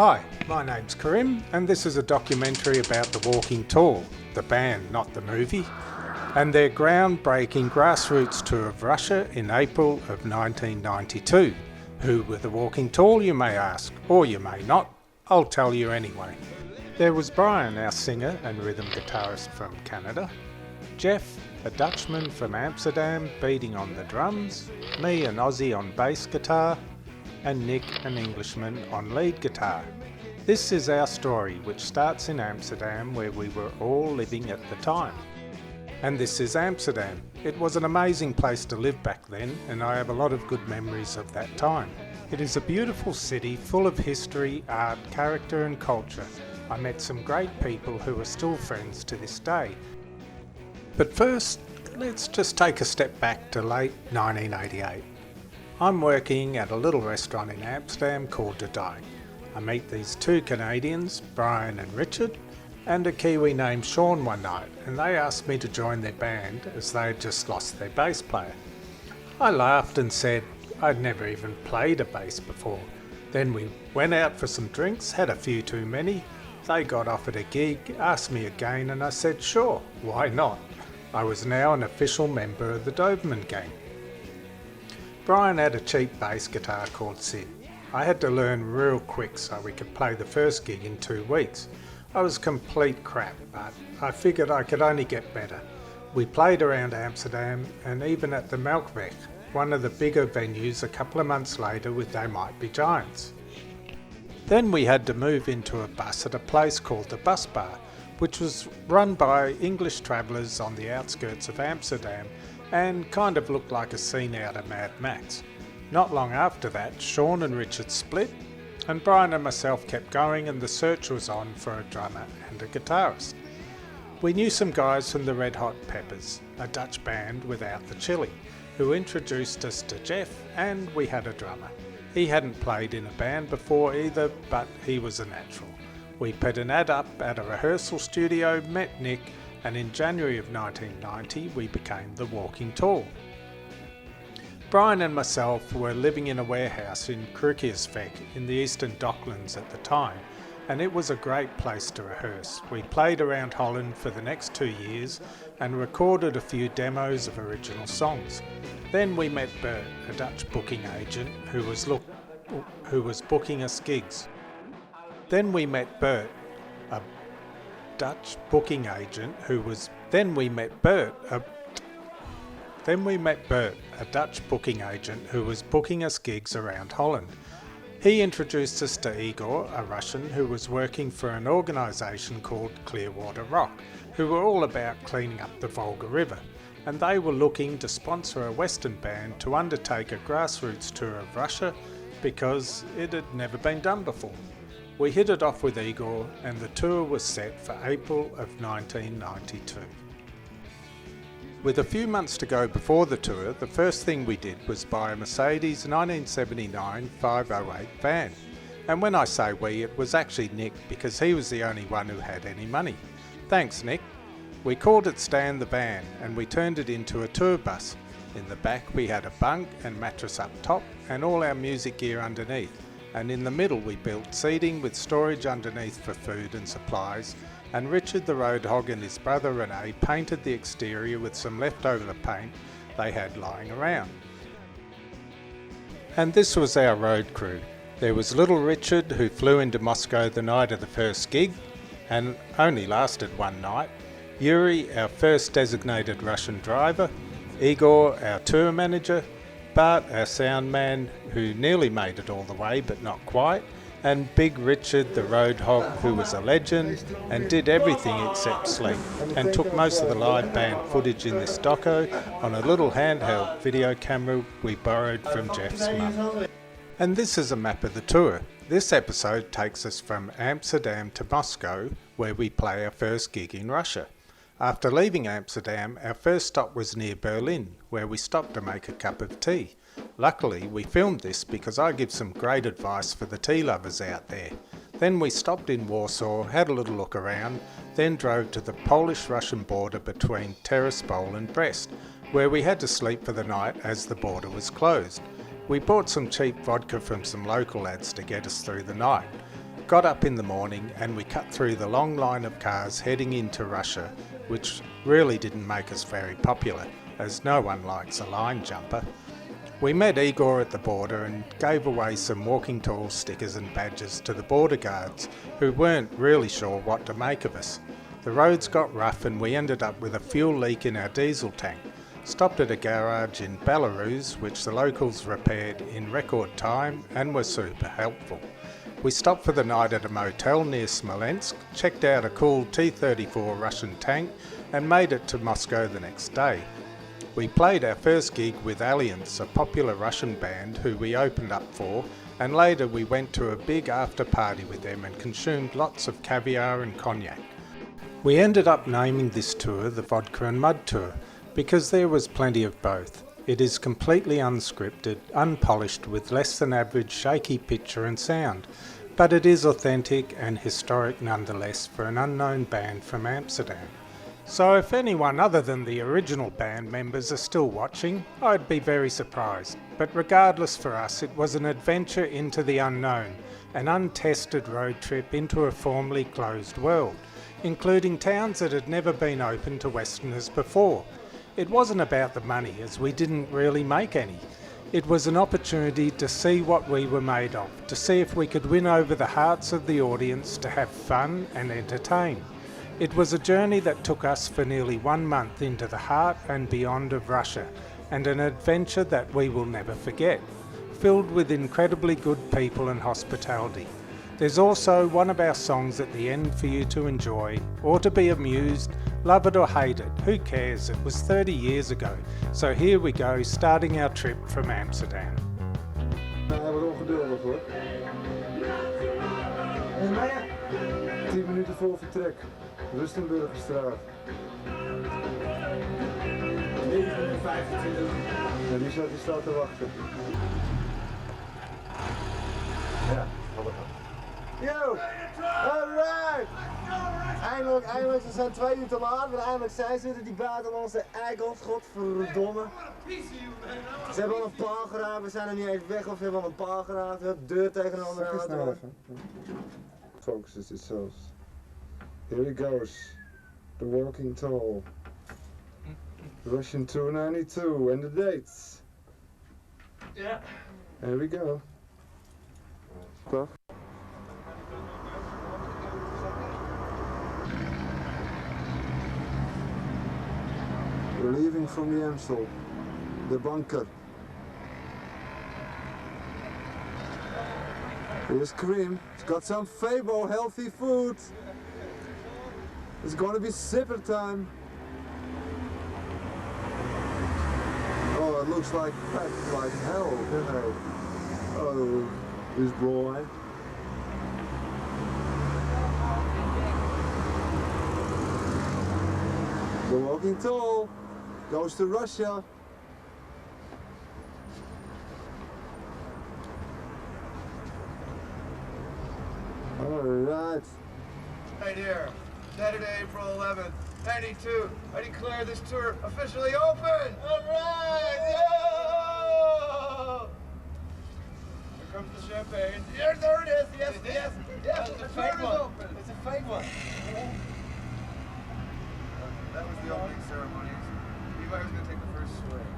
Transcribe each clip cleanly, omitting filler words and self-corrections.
Hi, my name's Karim and this is a documentary about the Walking Tall, the band, not the movie, and their groundbreaking grassroots tour of Russia in April of 1992. Who were the Walking Tall, you may ask, or you may not. I'll tell you anyway. There was Brian, our singer and rhythm guitarist from Canada, Jeff, a Dutchman from Amsterdam beating on the drums, me, an Aussie on bass guitar, and Nick, an Englishman on lead guitar. This is our story, which starts in Amsterdam, where we were all living at the time. And this is Amsterdam. It was an amazing place to live back then, and I have a lot of good memories of that time. It is a beautiful city full of history, art, character and culture. I met some great people who are still friends to this day. But first, let's just take a step back to late 1988. I'm working at a little restaurant in Amsterdam called De Dijk. I meet these two Canadians, Brian and Richard, and a Kiwi named Sean one night, and they asked me to join their band as they had just lost their bass player. I laughed and said I'd never even played a bass before. Then we went out for some drinks, had a few too many. They got offered a gig, asked me again, and I said sure, why not? I was now an official member of the Doberman gang. Brian had a cheap bass guitar called Sid. I had to learn real quick so we could play the first gig in 2 weeks. I was complete crap, but I figured I could only get better. We played around Amsterdam and even at the Melkweg, one of the bigger venues, a couple of months later with They Might Be Giants. Then we had to move into a bus at a place called the Bus Bar, which was run by English travellers on the outskirts of Amsterdam and kind of looked like a scene out of Mad Max. Not long after that, Sean and Richard split, and Brian and myself kept going, and the search was on for a drummer and a guitarist. We knew some guys from the Red Hot Peppers, a Dutch band without the chili, who introduced us to Jeff, and we had a drummer. He hadn't played in a band before either, but he was a natural. We put an ad up at a rehearsal studio, met Nick, and in January of 1990 we became the Walking Tall. Brian and myself were living in a warehouse in Krugersveg in the Eastern Docklands at the time, and it was a great place to rehearse. We played around Holland for the next 2 years and recorded a few demos of original songs. Then we met Bert, a Dutch booking agent who was booking us gigs. Then we met Bert, a Dutch booking agent who was booking us gigs around Holland. He introduced us to Igor, a Russian who was working for an organisation called Clearwater Rock, who were all about cleaning up the Volga River, and they were looking to sponsor a Western band to undertake a grassroots tour of Russia because it had never been done before. We hit it off with Igor, and the tour was set for April of 1992. With a few months to go before the tour, the first thing we did was buy a Mercedes 1979 508 van. And when I say we, it was actually Nick, because he was the only one who had any money. Thanks, Nick. We called it Stan the Van, and we turned it into a tour bus. In the back we had a bunk and mattress up top, and all our music gear underneath. And in the middle we built seating with storage underneath for food and supplies, and Richard the Road Hog and his brother Rene painted the exterior with some leftover paint they had lying around. And this was our road crew. There was little Richard, who flew into Moscow the night of the first gig and only lasted one night, Yuri, our first designated Russian driver, Igor, our tour manager, Bart, our sound man, who nearly made it all the way but not quite, and Big Richard the Road Hog, who was a legend and did everything except sleep, and took most of the live band footage in this doco on a little handheld video camera we borrowed from Jeff's mum. And this is a map of the tour. This episode takes us from Amsterdam to Moscow, where we play our first gig in Russia. After leaving Amsterdam, our first stop was near Berlin, where we stopped to make a cup of tea. Luckily, we filmed this because I give some great advice for the tea lovers out there. Then we stopped in Warsaw, had a little look around, then drove to the Polish-Russian border between Tiraspol and Brest, where we had to sleep for the night as the border was closed. We bought some cheap vodka from some local lads to get us through the night. got up in the morning and we cut through the long line of cars heading into Russia, which really didn't make us very popular, as no one likes a line jumper. We met Igor at the border and gave away some walking tall stickers and badges to the border guards, who weren't really sure what to make of us. The roads got rough and we ended up with a fuel leak in our diesel tank. Stopped at a garage in Belarus, which the locals repaired in record time and were super helpful. We stopped for the night at a motel near Smolensk, checked out a cool T-34 Russian tank and made it to Moscow the next day. We played our first gig with Alliance, a popular Russian band who we opened up for, and later we went to a big after party with them and consumed lots of caviar and cognac. We ended up naming this tour the Vodka and Mud Tour because there was plenty of both. It is completely unscripted, unpolished, with less than average shaky picture and sound, but it is authentic and historic nonetheless for an unknown band from Amsterdam. So if anyone other than the original band members are still watching, I'd be very surprised. But regardless, for us, it was an adventure into the unknown, an untested road trip into a formerly closed world, including towns that had never been open to Westerners before. It wasn't about the money, as we didn't really make any. It was an opportunity to see what we were made of, to see if we could win over the hearts of the audience, to have fun and entertain. It was a journey that took us for nearly 1 month into the heart and beyond of Russia, and an adventure that we will never forget, filled with incredibly good people and hospitality. There's also one of our songs at the end for you to enjoy, or to be amused, love it or hate it, who cares, it was 30 years ago. So here we go, starting our trip from Amsterdam. Hij wordt ongeduldig hoor. 10 minuten voor vertrek. Rustenburgerstraat. 925. Ja, die staat te wachten. Ja, yo! Alright! Eindelijk, ze zijn 2 uur te laat, maar eindelijk zijn ze er, die buitenlandse eikels, godverdomme. Ze hebben al een paal geraakt, we zijn er niet eens weg of ze hebben al een paal geraakt, we hebben de deur tegen de andere auto. Focus is yourselves. Here he goes, the walking tall. Russian 292 and the dates. Yeah. Here we go. Stop. We're leaving from the Amstel, the bunker. Here's Karim, he's got some Fabo healthy food. It's gonna be sipper time. Oh, it looks like packed like hell, you know. Oh, this boy. The walking tall goes to Russia. Alright. Right here, Saturday, April 11th, 92. I declare this tour officially open! Alright! Yo! Here comes the champagne. Here, there it is! Yes, yes, yes! The tour is open! It's a fake one. That was the opening ceremony. Levi was going to take the first swing.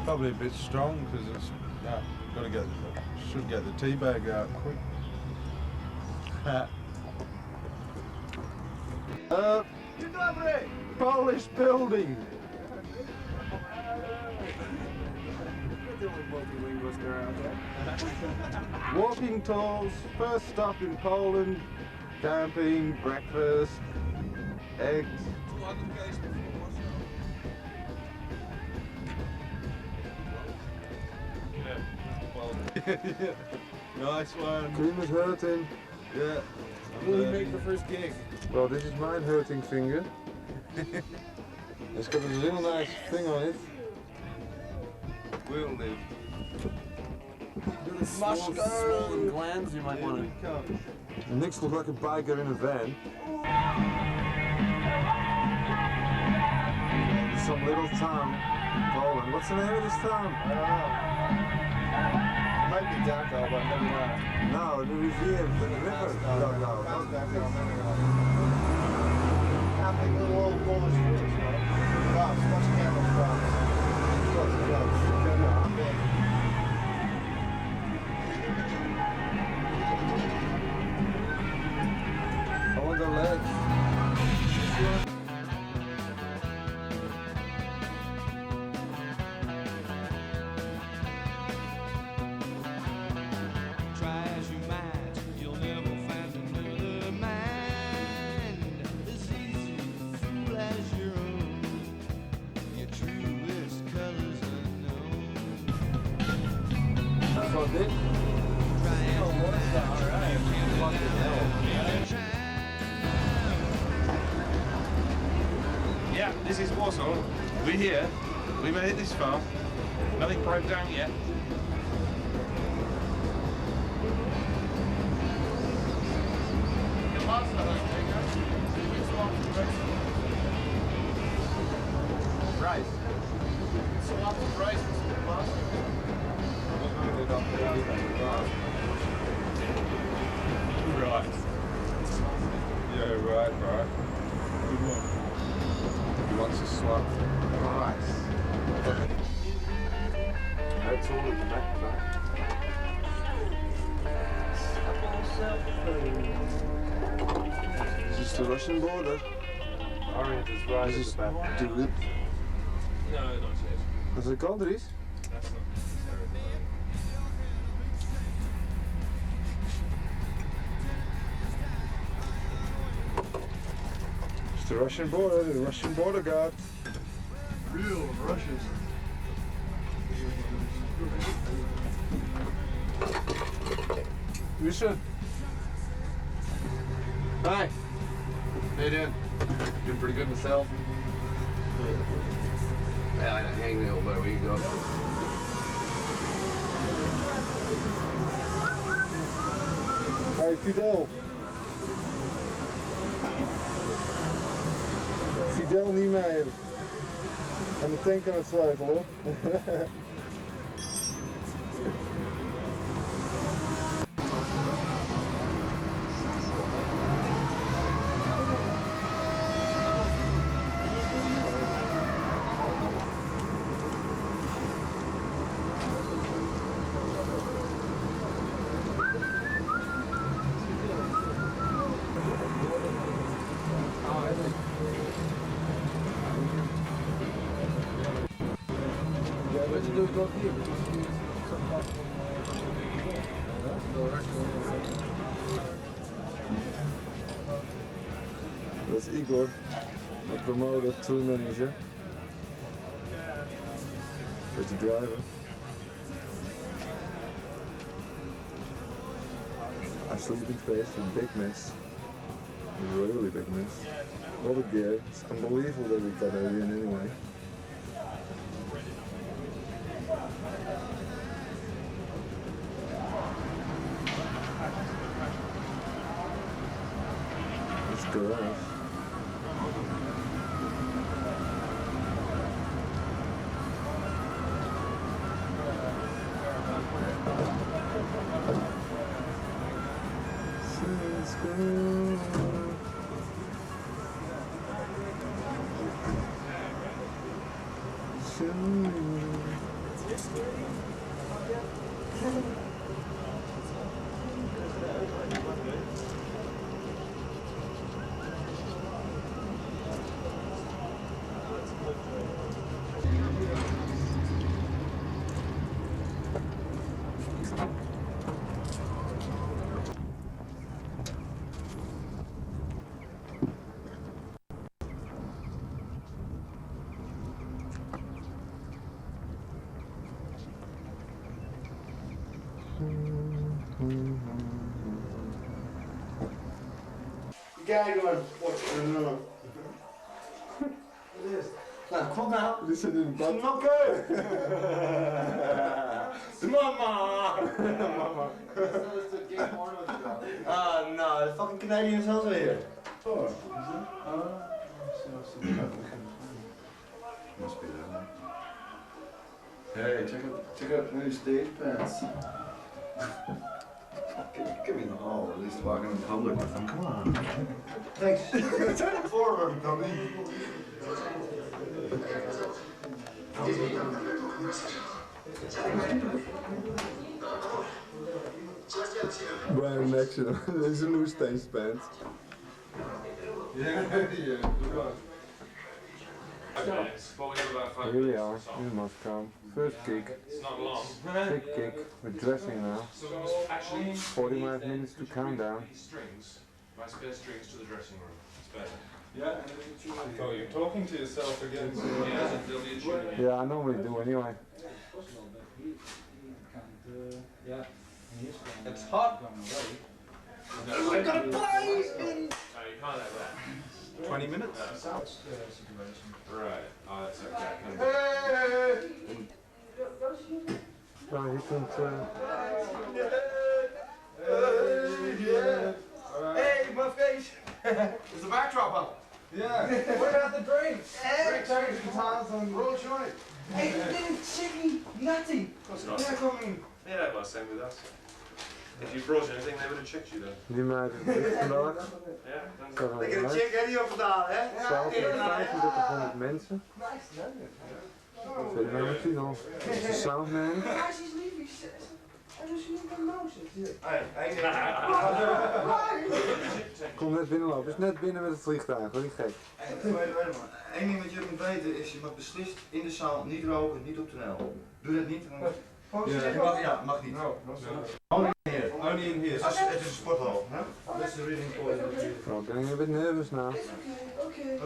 Probably a bit strong because it's should get the tea bag out quick. Polish building. only multilingualist there out there. Walking tools, first stop in Poland, camping, breakfast, eggs. 200 k's before, Nice one. Cream is hurting. Yeah. Will we make the first gig? Well, this is my hurting finger. It's got a little nice thing on it. Will live. Swollen glands, you might want to. Niks looks like a biker in a van. Some little town in Poland. What's the name of this town? I don't know. It might be Dachau, but maybe not. No, the museum, the river. No. I think little old Polish village, you know. Crops, much camel crops. Lots of crops. Big. I want the legs. Try as you might, you'll never find another mind as easy to fool as your own. Your truest colors unknown. That's what this. Try as you might, Alright. Fucking hell. Yeah, this is Warsaw. We're here. We made it this far. Nothing broke down yet. Rice. So lots of rice and some pasta. Right. Yeah, right. Good one. He wants a swap. Rice. That's all in the back. Is this the Russian border? Orange is right Is at this the back. the lip? No, not yet. Is it countries? That's not It's the Russian border guard. Real Russians. You should. Hi. How you doing? Doing pretty good myself. Yeah, I hang the old boy. We can go. Hey, Fidel. Fidel Niemeyer. Aan de tank aan het sluiten hoor. Wat je doet ook hier. Dat is Igor, de promoter, tour manager. Beetje driver. Our sleeping space is a big mess. A really big mess. All the gear. It's unbelievable that we got it in anyway. It's garage. kijken maar. Wat is het? Nou, kom nou. Dit zit in het bad. Snokken! Mama! Mama. Ah, nou, de fucking Canadian zelfs weer. Hey, check out new stage pants. Give me the hall, at least walking in public with them. Come on. Thanks. Forward, dummy. Brian Nixon, this is a new stage pants. Yeah. Here we are in Moscow. First gig. It's not long. Big gig. We're dressing now. Actually, 45 minutes to countdown. Strings, my spare strings to the dressing room. It's better. Yeah. Oh, you're talking to yourself again. Yeah, there'll be a tune. Yeah, I normally do anyway. It's hot. We're gonna play in. No, you can't have that. 20 minutes. Right. Oh, that's okay. So you can. Hey, my face! There's a backdrop up. Yeah. What about the drinks? Break change guitars and roll joint. Hey, you didn't chicky, nutty. Of course not. Yeah, come in. Yeah, well, same with us. If you brought anything, they would have checked you though. Die meid is vandaag. Yeah. Zo Ik heb een chick Eddie opgedaan, hè? Zaal met 3500 mensen. Tweede naam Tino. De soundman. Kom net binnenlopen. Is net binnen met het vliegtuig. Hoor, niet gek. Eén ding wat je moet weten is, je mag beslist in de zaal niet roken, niet op toneel. Doe dat niet. Ja, mag niet. Only in here. Only in here. Het is een sporthal. That's the really important. Oh, ben je a bit nervous now? Okay.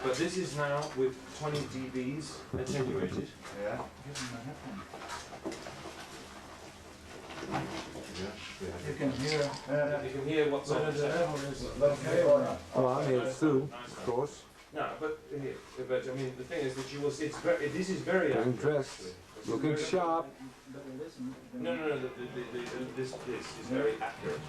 But this is now with 20 dBs attenuated. Yeah. You can hear. You can hear what's on the tape. Oh, I'm here too, of course. No, but I mean the thing is that you will see. This is very Getting accurate. dressed, looking sharp. No. This is very accurate.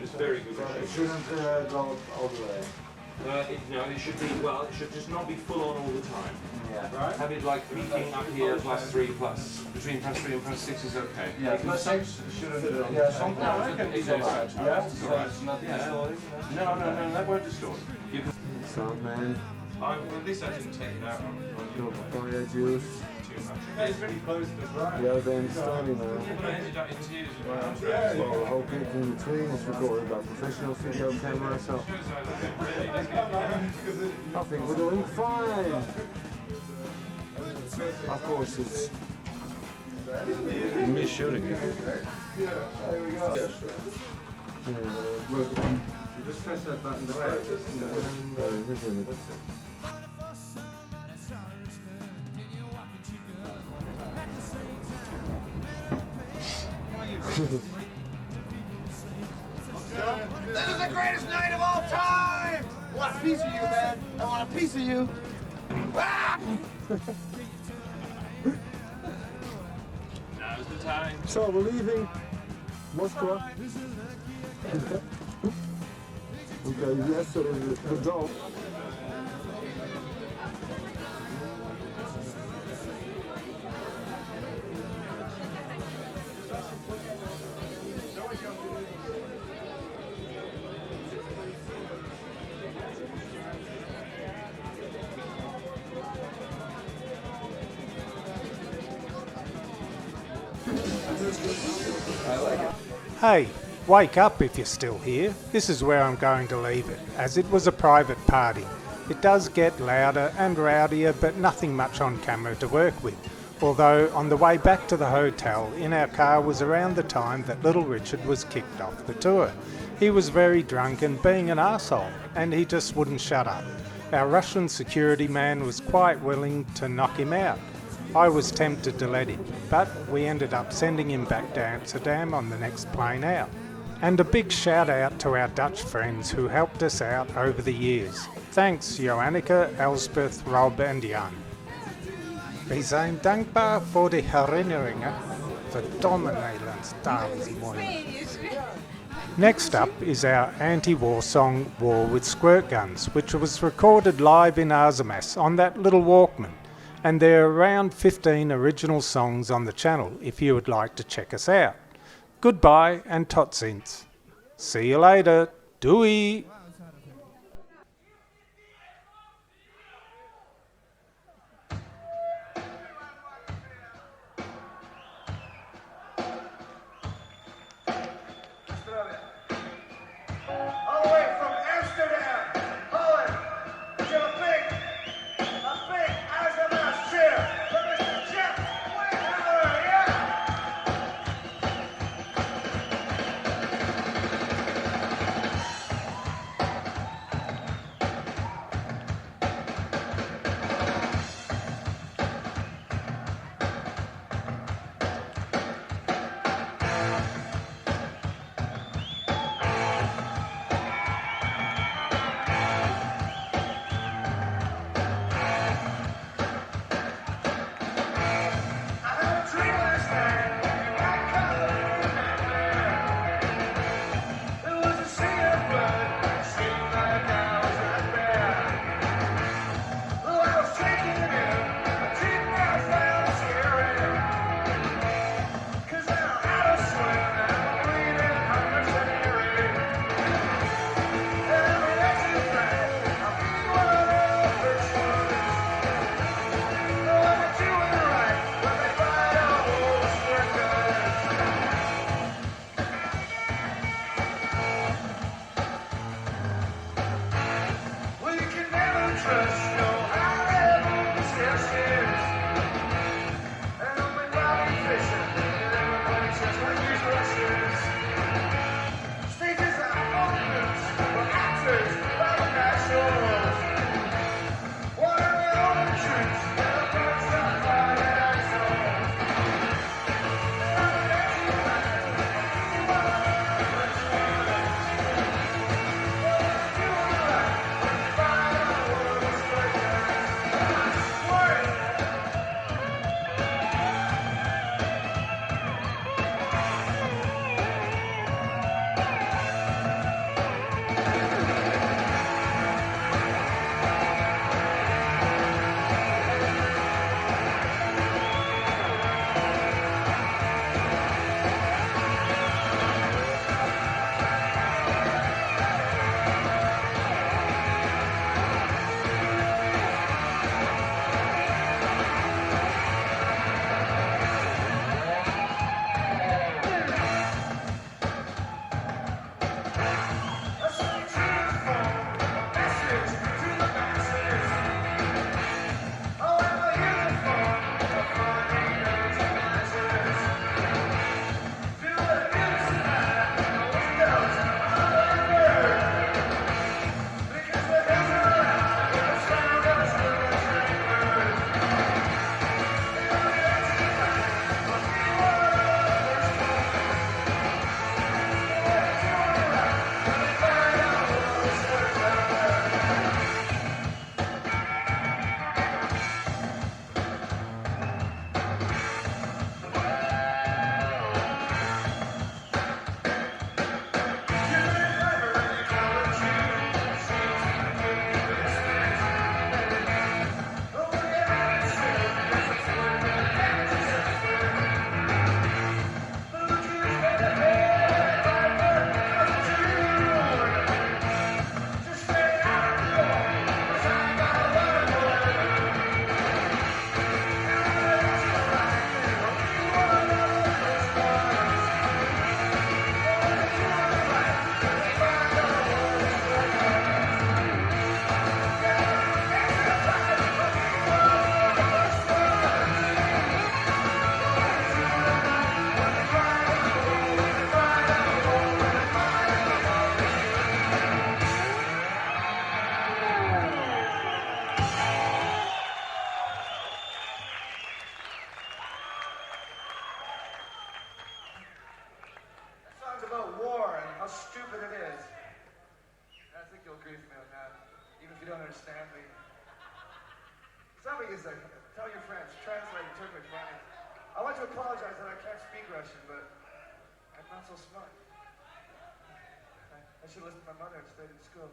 It's very good. It shouldn't go all the way. It should be, well, it should just not be full on all the time. Yeah. Right? Have it like peaking up here, +3, between +3 and +6 is okay. Yeah, +6 shouldn't. Yeah, sometimes it is allowed. Yeah, so it's not distorted. No, that won't distort. You can, Soundman, well, at least I didn't take it out on your papaya juice. too much. It's pretty close to right. The other band's starting now. But I ended up in tears with my arms Well, the whole gig in between is recorded by professional video camera, so I think we're doing fine. Of course, it's me shooting it. You just press that button to This is the greatest night of all time! I want a piece of you, man. I want a piece of you. Ah! Now's the time. So we're leaving Moscow. Okay, yes, so the dog. Hey, wake up if you're still here. This is where I'm going to leave it, as it was a private party. It does get louder and rowdier, but nothing much on camera to work with. Although on the way back to the hotel in our car was around the time that little Richard was kicked off the tour. He was very drunk and being an arsehole, and he just wouldn't shut up. Our Russian security man was quite willing to knock him out. I was tempted to let him, but we ended up sending him back to Amsterdam on the next plane out. And a big shout out to our Dutch friends who helped us out over the years. Thanks Joannika, Elspeth, Rob and Jan. We zijn dankbaar voor de herinneringen. Verdomme Nederlands, dames en heren. Next up is our anti-war song War with Squirt Guns, which was recorded live in Arzamas on that little Walkman. And there are around 15 original songs on the channel if you would like to check us out. Goodbye and tot ziens. See you later. Doei! All the way from Amsterdam, Holland. We have a big Amsterdam cheer for Mr. Jeff Whitehauer, yeah! understand me. Something is like, tell your friends, translate Turkish money. I want to apologize that I can't speak Russian, but I'm not so smart. I should listen to my mother and stayed in school.